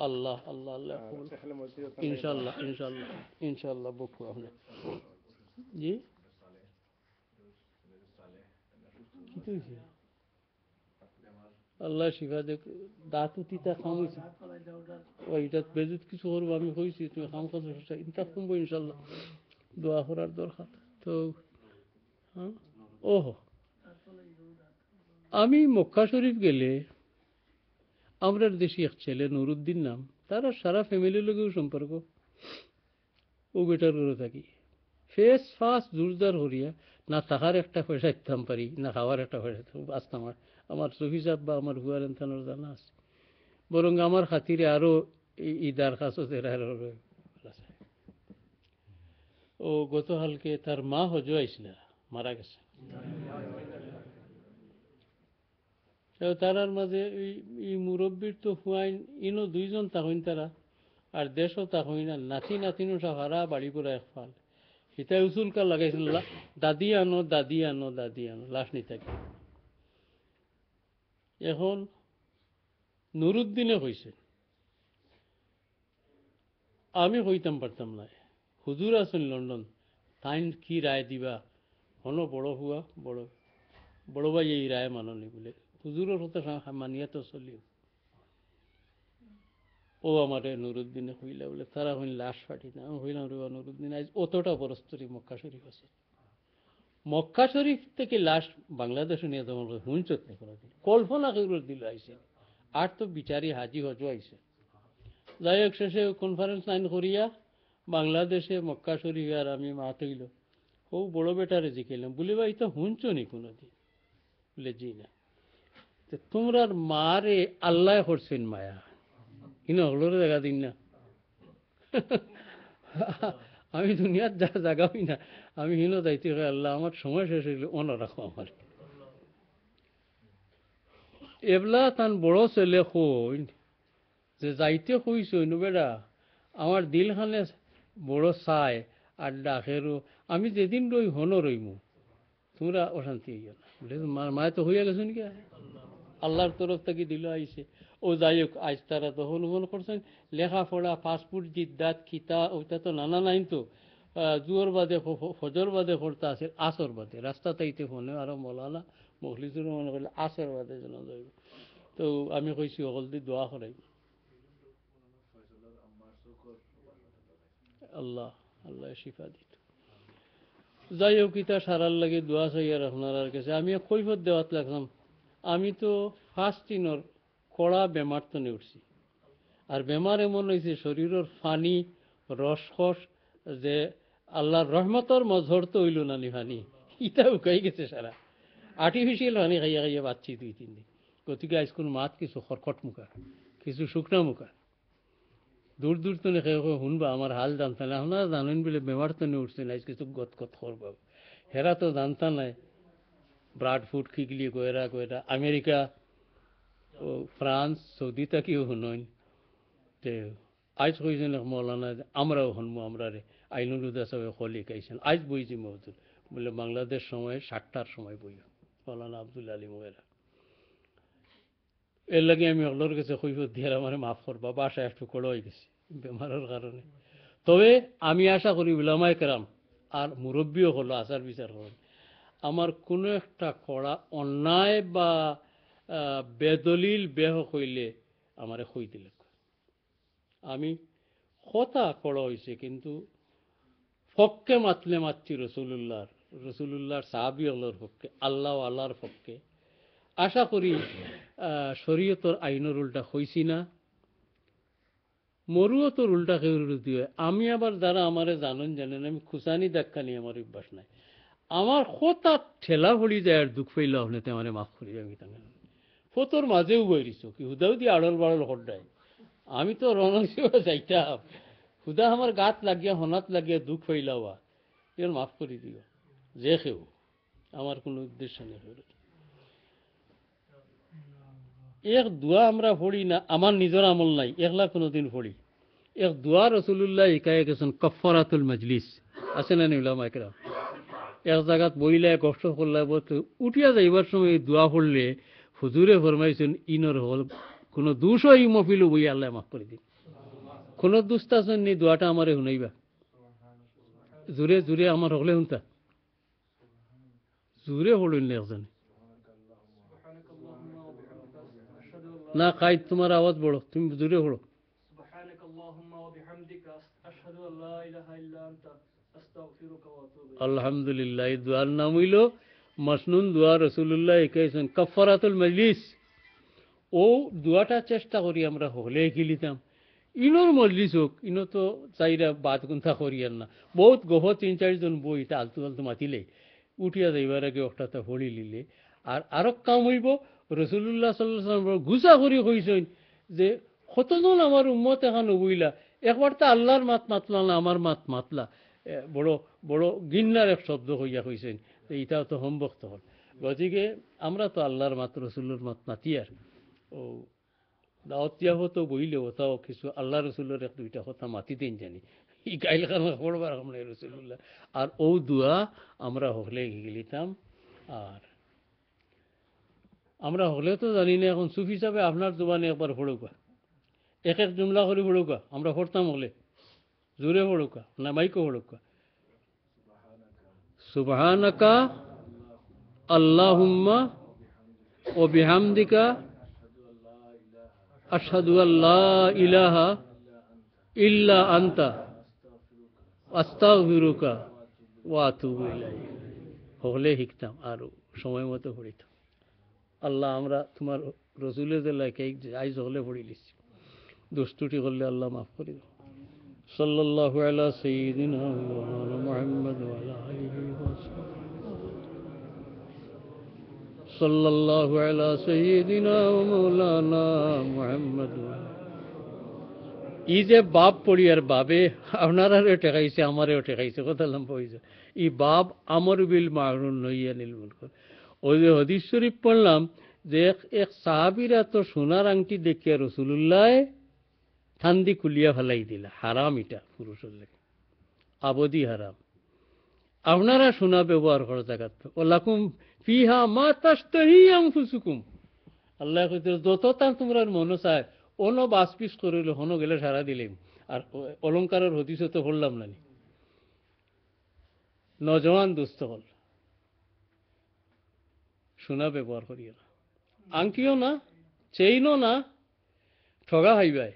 আল্লাহ আল্লাহ আল্লাহ ইনশাআল্লাহ ইনশাআল্লাহ ইনশাআল্লাহ বকু আপনি জি কি কইছে আল্লাহ শিফা দেখ দাঁত তিতা খামইছে ওইটা বেজুত কিছু করবো আমি কইছি তুমি খাম খাস ইনটা কমবো ইনশাআল্লাহ দোয়া করার দরকার তো হ্যাঁ ওহো আমি মক্কা শরীফ গেলে আমরার দেশি এক ছেলে নুরুদ্দিন নাম তারা সারা ফ্যামিলির লগেও সম্পর্ক ও বেটার করে থাকি ফেস ফাস্ট জোরদার হরিয়া না থাকার একটা পয়সা ইতাম পারি না খাওয়ার একটা পয়সা আসতাম আমার সফি সাহেব বা আমার হুয়ার এনথানোর জানা আছে বরং আমার খাতিরে আরো ইদার খাস ও গতকালকে তার মা হজ আইছিল মারা গেছে তারার মাঝে এই মুরব্বীর তো হুয়াইন ইনো দুইজন তাহইন তারা আর দেশও তাহই না নাতি নাতিনো সাহারা বাড়ি করে এক ফাল হিতা উসুলকার লাগাইছিল দাদি আনো দাদি আনো দাদি আনো লাশ নি থাকে এখন নুরুদ্দিনে কইছে আমি কইতাম পারতাম না হুজুর আছেন লন্ডন তাই কি রায় দিবা হনো বড় হুয়া বড় ভাই এই রায় মাননি বলে হুজুরের কথা মানিয়া তো চলিও ও আমারে নুরুদ্দিনে হইলা বলে তারা হইল লাশ ফাটি না হইলাম রে নুরুদ্দিন আজ অতটা পরস্তরি মক্কা শরীফ আছে মক্কা শরীফ থেকে লাশ বাংলাদেশে নিয়ে তোমার হুঁচত নেই কোনোদিন কল্পনা করে দিল আইসে আর তো বিচারি হাজি হজ আইসে যাই হোক শেষে কনফারেন্স লাইন করিয়া বাংলাদেশে মক্কা শরীফ আর আমি মা তৈল ও বড় বেটারে জিখেলাম বলে ভাই তো হুঁচ নি কোনোদিন বলে জি না তোমরার মারে আল্লাহ করছেন মায়া কিনা হলোরে দেখা দিন না আমি দুনিয়ার যা জাগাবি না আমি হিন যাইতে আল্লাহ আমার সময় শেষ হইলে অন্য রাখো আমার এবলা তান বড় ছেলে কই যে যাইতে কইস বেড়া আমার দিলখানে বড় চাই আর ডাকেরও আমি যেদিন রই হন রইমু তোমরা অশান্তি হইয়া না বলে মায় তো হইয়া গেছো নাকি আল্লাহর তরফ থেকে দিল আইসে ও যাই হোক আজ তারা তো হনুমান করছেন লেখাপড়া পাসপোর্ট জিদ্দাত খিতা ওইটা তো নানা নাইন তো জুয়োর বাদে ফজর বাদে করতে আছে আসর বাদে রাস্তা তাইতে ফোনে আরো মৌলানা মখলিসুর মনে করলে আসর বাদে যেন যাইব তো আমি কইছি অকল দি দোয়া করাই আল্লাহ আল্লাহ শিফা দিত যাই হোক ইতা সারার লাগে দোয়া চাইয়ার আপনার কাছে আমি কৈফত দেওয়াত লাগলাম আমি তো ফার্স্ট দিনের কড়া বেমার তো নিয়ে উঠছি আর বেমার এমন হয়েছে শরীরের ফানি রসকস যে আল্লাহর রহমতর মজহর তো হইল না নি ফানি ইটা উকাই গেছে সারা আর্টিফিশিয়াল ফানি খাইয়া খাইয়া বাচ্ছি 2-3 দিন গতিকে আজকুল মাত কিছু খরকট মুখা কিছু শুকনা মুখা দূর দূর তো নেখে শুনবা আমার হাল জানতা না আপনারা জানেন বলে বেমার তো নিয়ে উঠছে না কিছু গত গত করবা হেরা তো জানতা নাই ব্রাড ফুড খিগলি গোয়েরা গোয়েরা আমেরিকা ও ফ্রান্স সৌদি তাকিও শুনইন তে আজ কইছেন মৌলানা আমরাও শুনবো আমরা রে আইনুলুদা সাহেব খলি কাইছেন আজ বইছি মহদুল বলে বাংলাদেশ সময় 7টার সময় বই মৌলানা আব্দুল আলী মোয়েরা এর লাগে আমি অল্লোর কাছে কৈফত দিয়ে আমার মাফ করবা বাসায় একটু কড়া হয়ে গেছে বেমারের কারণে তবে আমি আশা করি উলামায়ে কেরাম আর মুরব্বীও হলো আচার বিচার করেন আমার কোনো একটা কড়া অন্যায় বা বেদলিল বেহ হইলে আমারে কই দিলে আমি কথা কড়া হয়েছে কিন্তু পক্ষে মাতলে মাতছি রসুল্লাহর সাহাবী আল্লাহর পক্ষে আল্লাহ আল্লাহর পক্ষে আশা করি শরীয়তর আইনের উল্টা হইছি না মরুয়তর উল্টা কেউ দিয়ে আমি আবার যারা আমারে জানেন আমি খুসানি দেখা নিয়ে আমার অভ্যাস নাই আমার কথা ঠেলা ভরি যায় আর দুঃখ পাইলে হলে আমার মাফ করি আমি তাকে ফতোর মাঝেও বইরিছ কি হুদাও দিয়ে আড়ল বাড়ল হড্ডায় আমি তো রণসিও যাইতাম হুদা আমার গাত লাগিয়া হনাত লাগিয়া দুঃখ পাইলাওয়া এর মাফ করে দিও যে কেউ আমার কোনো উদ্দেশ্য নেই এক দোয়া আমরা পড়ি না আমার নিজের আমল নাই একলা কোনোদিন পড়ি এক দোয়া রাসূলুল্লাহ শিখাই গেছেন কাফারাতুল মাজলিস আছে না উলামায়ে কেরাম এক জায়গাত বইলে কষ্ট করলে উঠিয়া যাইবার সময় দোয়া পড়লে হুজুরে ফরমাইছেন ইনর হল কোনো দোষও এই মফিল বই আল্লাহ মাফ করে দিন। কোনো দুস্তাসন নেই, দোয়াটা আমারে শুনাইবা জোরে জোরে আমার হলে শুনতা জোরে হলেন একজন না খাই, তোমার আওয়াজ বড়, তুমি জোরে হলো। আলহামদুলিল্লাহ, এই দোয়ার নাম হইল মাসনুন দোয়া। রাসূলুল্লাহ একাইছেন কাফারাতুল মজলিস। ও দোয়াটা চেষ্টা করি আমরা হলে গিলিতাম। ইনোর মজলিস হোক, ইনো তো চাইরা বাদ গুন্থা করিয়ার না, বহুত গহ 3-4 জন বই এটা আলতু আলতু মাতিলে উঠিয়া যাইবার আগে একটা হলি লিলে আর আরো কাম হইব। রাসূলুল্লাহ সাল্লাল্লাহু আলাইহি ওয়াসাল্লাম ঘুষা করি কইছেন যে কতজন আমার উম্মত এখন বইলা একবার তো আল্লাহর মাত মাতলা না আমার মাত মাতলা, বড় বড় গিন্নার এক শব্দ হইয়া কইছেন। এইটাও তো সম্ভক্ত হল। গতিকে আমরা তো আল্লাহর মাত রসুলের মাত মাতি আর ও দাওয়াতিয়া হতো বইলে ওটাও কিছু আল্লাহ রসুলের এক দুইটা কথা মাতি দিন জানি ই গাইল খানা পড়বার আমরা রসুল্লাহ আর ও দুয়া আমরা হলে গেলিতাম। আর আমরা হলে তো জানি না, এখন সুফি হিসাবে আপনার জবানে একবার পড়ুকা, এক এক জুমলা করে পড়ুকা, আমরা পড়তাম হলে জোরে পড়ুকা না মাইকো পড়ুকা। সুবহানাকা আল্লাহুম্মা ওয়া বিহামদিকা আশহাদু আল্লা ইলাহা ইল্লা আনতা আস্তাগফিরুকা ওয়া আতুবু ইলাইক। হলে শিখতাম আর সময় মতো পড়িতাম। আল্লাহ আমরা তোমার রসুলের জেলাকে আইজ হলে পড়ি লিছি, দুষ্টুটি করলে আল্লাহ মাফ করে দাও। সাল্লাল্লাহু আলা সাইয়্যিদিনা মুহাম্মদ ওয়া আলা আলিহি ওয়া সাহবিহি সাল্লাল্লাহু আলা সাইয়্যিদিনা ওয়া মাওলানা মুহাম্মদ। ই যে বাপ পড়ি আর বাবে আপনারাও ঠেকাইছে আমারও ঠেকাইছে, কথা লম্বা হয়েছে। ই বাপ আমর বিল মারুন নইয়া নীল মুনকার। ওই যে হাদিস শরীফ পড়লাম যে এক সাহাবীরা তো সোনার আংটি দেখিয়া রাসূলুল্লাহ ঠান্দি খুলিয়া ফেলাই দিলা, হারাম, এটা পুরুষের লাগে আবদি হারাম। আপনারা সোনা ব্যবহার করা জায়গা ওলাকুম ফিহা মা তাশতাহি আনফুসুকুম। আল্লাহ কইতে যত তার তোমরা মনে চায় অন্য বাস পিস করিল হন গেলে সারা দিলেন। আর অলঙ্কারের হদিস তো পড়লাম না, নজওয়ান দুস্থ হল সোনা ব্যবহার করিও না, আংটিও না, চেইনও না, ঠগা খাইবাই।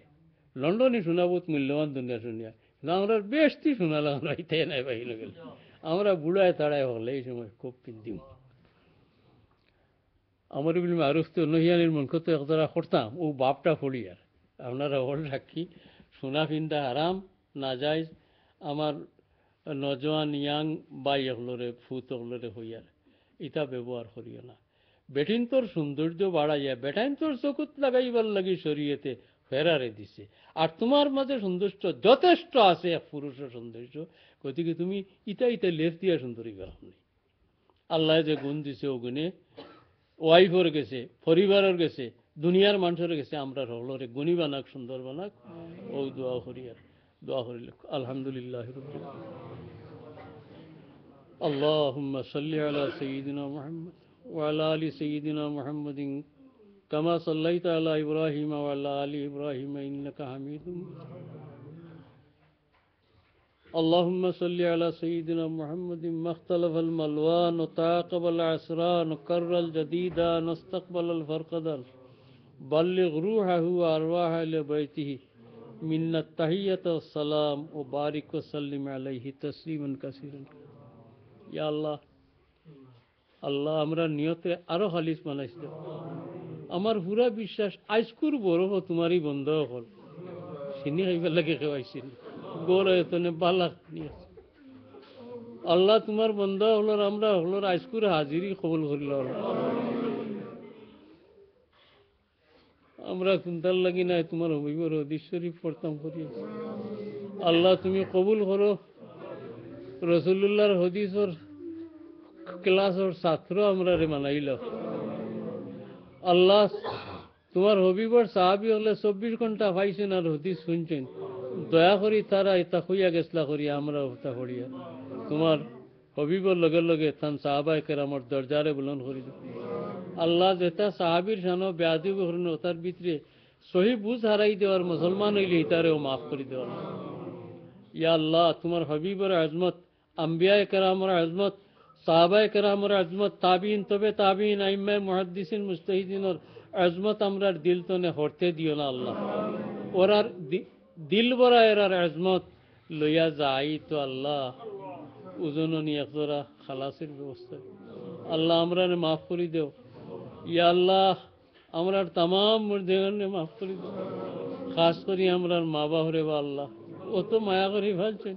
লন্ডনে সোনা বহুত মূল্যবান দুনিয়া শুনিয়া, আমরা বেশি সোনা লাগানো ইতাই নাই বাহিনী গেল, আমরা বুড়ায় তাড়ায় হলে এই সময় খুব পিন্দিম। আমার বলি মারুফ তো নহিয়ানির মন কত একদারা করতাম ও বাপটা ফড়ি আর আপনারা হল রাখি সোনা পিন্দা হারাম না যায়। আমার নজওয়ান ইয়াং বাই এগুলোরে ফুত এগুলোরে হইয়ার ইটা ব্যবহার করিও না। বেটিন তোর সৌন্দর্য বাড়াইয়া বেটাইন তোর চকুত লাগাইবার লাগি শরীয়তে ফেরারে দিছে। আর তোমার মাঝে সৌন্দর্য যথেষ্ট আছে এক পুরুষের সৌন্দর্য, গতিকে তুমি ইটা ইটা লেফ দিয়া সুন্দরী বেড়াম নেই। আল্লাহ যে গুণ দিছে ও গুণে ওয়াইফর গেছে, পরিবারের গেছে, দুনিয়ার মানুষের গেছে, আমরা হলরে গুণী বানাক, সুন্দর বানাক। ও দোয়া করি আর দোয়া করিল আলহামদুলিল্লাহ রাব্বিল আলামিন। আল্লাহুম্মা সাল্লি আলা সাইয়্যিদিনা মুহাম্মদ ওয়া আলা আলি সাইয়্যিদিনা মুহাম্মাদিন কামা সাল্লাইতা আলা ইব্রাহিম ওয়া আলা আলি ইব্রাহিম ইন্নাকা হামিদুম মাজিদ। اللهم صل على سيدنا محمد ما اختلف الملوان وتعاقب العسران وكر الجديدان واستقبل الفرقدان بلغ روحه وأرواح إلى بيته منا التحية والسلام وبارك وسلم عليه تسليما كثيرا। يا الله আল্লাহ আমরা নিয়তে আরো খালিস বানাইছিল। আমার পুরা বিশ্বাস আজকুর বরফ তোমারই বন্ধ হল চিনি খাইবার লাগে খাওয়াইছিল গড় এতনে বালাক নিয়ে আল্লাহ তোমার বন্ধ হলোর আমরা হলোর আজকুর হাজিরি কবুল করিল। আমরা চিন্তার লাগি নাই তোমার হবিবর হাদিস শরীফ পড়তাম করি। আল্লাহ তুমি কবুল করো। রাসূলুল্লাহর হাদিসর ক্লাসর ছাত্র আমরা রে মানাইল। আল্লাহ তোমার হবিবর সাহাবি হলে 24 ঘন্টা পাইছেন আর হাদিস শুনছেন, দয়া করি তারা এটা হইয়া গেছলা করি আমরা ওটা করিয়া তোমার হবিবর লগে লগে তান সাহাবায়ে কেরামর দরজারে বুলন্দ করি। আল্লাহ যেটা সাহাবীর শানো বেয়াদবি করেন ওটার ভিতরে সহি বুঝ হারাই দেওয়ার মুসলমান হইলে ইতারেও মাফ করে দেওয়ার। ইয়া আল্লাহ, তোমার হবিবর আজমত, আম্বিয়ায়ে কেরামর আজমত, সাহাবায়ে কেরামর আজমত, তাবিন তবে তাবিন, আইম্মায়ে মুহাদ্দিসিন মুজতাহিদিনের আজমত আমরার দিল তনে হরতে দিও না আল্লাহ। ওরার দিল বরা এরার আজমত লইয়া যাই তো আল্লাহ উজননি একজোড়া খালাসের ব্যবস্থা আল্লাহ আমরারে মাফ করে দেও। ইয়া আল্লাহ, আমরার তামাম মুর্দেগানে মাফ করে দেও, খাস করি আমরার মা বাহরে বা আল্লাহ অত মায়া করি ভালছেন।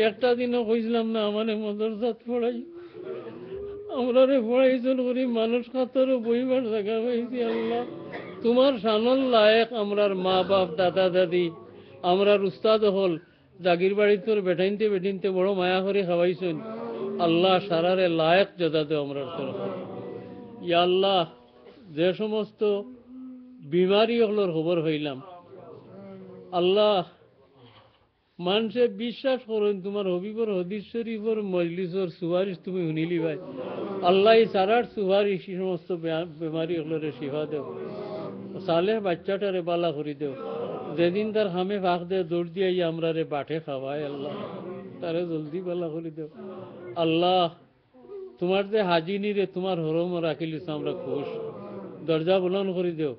একটা দিনও কইছিলাম না আমারে মদরসাত পড়াই, আমরারে পড়াইছেন করি মানুষ খাতরও বইবার জায়গা পাইছি। আল্লাহ তোমার শানল লায়েক আমরার মা বাপ দাদা দাদি আমরার উস্তাদ হল জাগির বাড়ি তোর বেটাইনতে বেটিনতে বড় মায়া করে খাওয়াইছেন। আল্লাহ সারারে লায়েক জদা দেও আমরার তরফ। ইয়া আল্লাহ, যে সমস্ত বিমারি হলোর খবর হইলাম আল্লাহ, মানুষে বিশ্বাস করেন তোমার হবিবর হদিস শরীফর মজলিসর সুপারিশ তুমি শুনিলি ভাই। আল্লাহ এই সারার সুপারিশ সমস্ত বেমারি হলোরে শিফা দেও, সালেহ বাচ্চাটারে বালা করি দেও, যেদিন তার হামে ফাঁক দে দৌড় দিয়ে আমরা রে বাটে খাওয়ায় আল্লাহ তারে জলদি বালা করি দেও। আল্লাহ তোমার যে হাজিনি রে তোমার হরম রাখিলিস আমরা খুশ, দরজা বুলন করে দেও।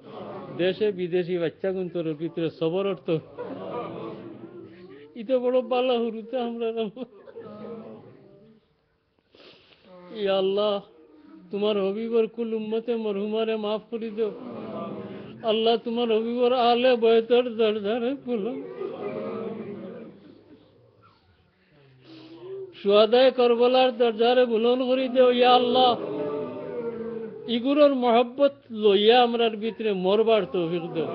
দেশে বিদেশি বাচ্চা গুন্তর ভিতরে সবর অর্থ ইতো বড় বালা হরুতে আমরা। ইয়া আল্লাহ, তোমার হবিবর কুল উম্মতে মরহুমারে মাফ করে দেও। আল্লাহ তোমার হবিবর আলে বয়তর দরজারে বুলন, সুহাদায়ে করবলার দরজারে বুলন করে দেও। ইয়া আল্লাহ, ইগুরোর মহব্বত লইয়া আমরার ভিতরে মরবার তৌফিক দেও।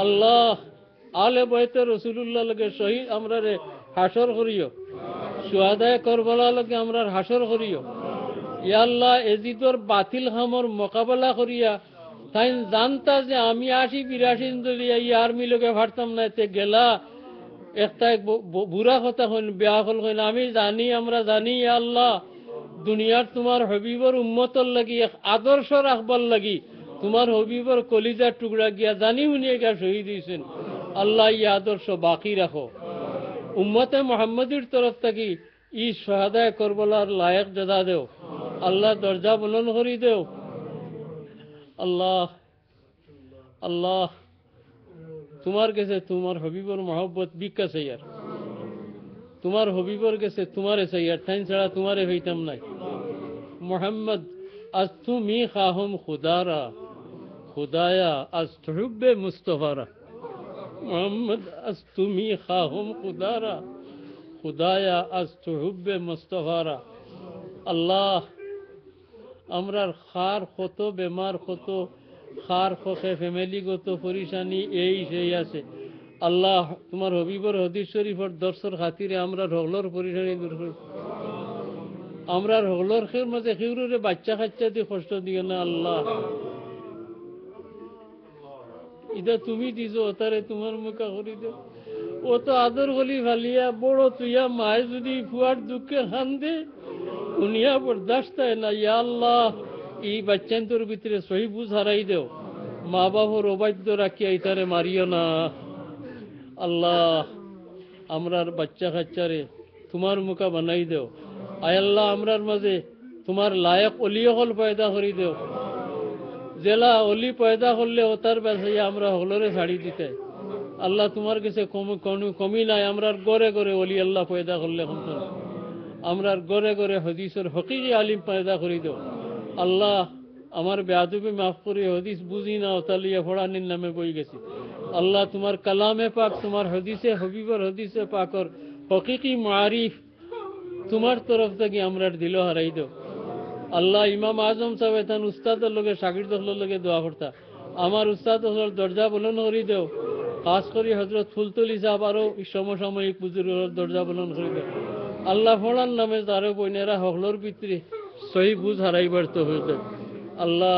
আল্লাহ আলে বয়তে রসুলুল্লাহ লগে শহীদ আমরারে হাসর করিও, সুহাদায়ে করবলা লগে আমরার হাসর করিও। ইয়া আল্লাহ, এজিদর বাতিল হামর মোকাবেলা করিয়া তাই জানতা যে আমি ৮০-৮২ দলিয়া ই আর্মি লোকে ভারতাম না, এতে গেলা একটা বুড়া কথা হইন বেয়া হল হইন। আমি জানি, আমরা জানি ইয়া আল্লাহ, দুনিয়ার তোমার হবিবর উম্মতর লাগি আদর্শ রাখবার লাগি তোমার হবিবর কলিজার টুকরা গিয়া জানি উনিয়ে গিয়া শহীদ হয়েছেন। আল্লাহ ই আদর্শ বাকি রাখো, উম্মতে মোহাম্মদীর তরফ থাকি ই শাহাদায়ে করবলার লায়েক জদা দেও। আল্লাহ দরজা বুলন করি দেও। আল্লাহ আল্লাহ, তোমার কাছে তোমার হবিবর মহব্বত বিকা চাইয়ার, তোমার হবিবর কাছে তোমারে চাইয়ার, তাই ছাড়া তোমারে হইতাম নাই। মোহাম্মদ আজ তুমি খাহম খুদারা, খুদায়া আজ তুহিব্বে মুস্তফারা। মোহাম্মদ আজ তুমি খাহম খুদারা, খুদায়া আজ তুহিব্বে মুস্তফারা। আল্লাহ আমরার খার কত বেমার, কত খার খোখে ফ্যামিলিগত পরিশানি এই সেই আছে। আল্লাহ তোমার হবিবর হদিস শরীফর দর্শর খাতিরে আমরা হগলর পরিশানি দূর করি। আমরা হগলর খের মাঝে খেউরে বাচ্চা কাচ্চা দিয়ে কষ্ট দিও না আল্লাহ। ইদা তুমি দিছো ওতারে তোমার মুখা করি দে, ও তো আদর গলি ফালিয়া বড় তুইয়া মায় যদি ফুয়ার দুঃখে খান্দে দুনিয়া বরদাস্ত হয় না। ইয়া আল্লাহ, এই বাচ্চান্তর ভিতরে সহি বুঝ হারাই দেও, মা বাবার অবাধ্য রাখিয়া ইতারে মারিও না আল্লাহ। আমরার বাচ্চা কাচ্চারে তোমার মুখা বানাই দেও। আয় আল্লাহ, আমরার মাঝে তোমার লায়ক অলিও হল পয়দা করি দেও। জেলা অলি পয়দা করলে ওতার বেসাইয়া আমরা হলরে ছাড়ি দিতে আল্লাহ তোমার কাছে কমি নাই। আমরার গড়ে গড়ে অলি আল্লাহ পয়দা করলে আমরার গড়ে গড়ে হদিসের হকিকি আলিম পয়দা করি দেও আল্লাহ। আমার বেয়াদবি মাফ করি, হদিস বুঝি না ওতালিয়া ফোড়ানির নামে বই গেছি আল্লাহ। তোমার কালামে পাক, তোমার হদিসে হবিবর হদিসে পাকর হকিকি মারিফ তোমার তরফ থেকে আমরার দিল হারাই দেও আল্লাহ। ইমাম আজম সাহেব এখান উস্তাদের লগে শাকির দখলের লগে দোয়া করতা, আমার উস্তাদ হল দরজা বুলন করি দেও। খাস করি হজরত ফুলতলি সাহেব আরো সমসাময়িক বুজুর্গের দরজা বুলন করি দেও আল্লাহ। ফোড়ার নামে তারও বইনেরা হকলর ভিতরে সহি বুঝ হারাইবার তো হইতে আল্লাহ।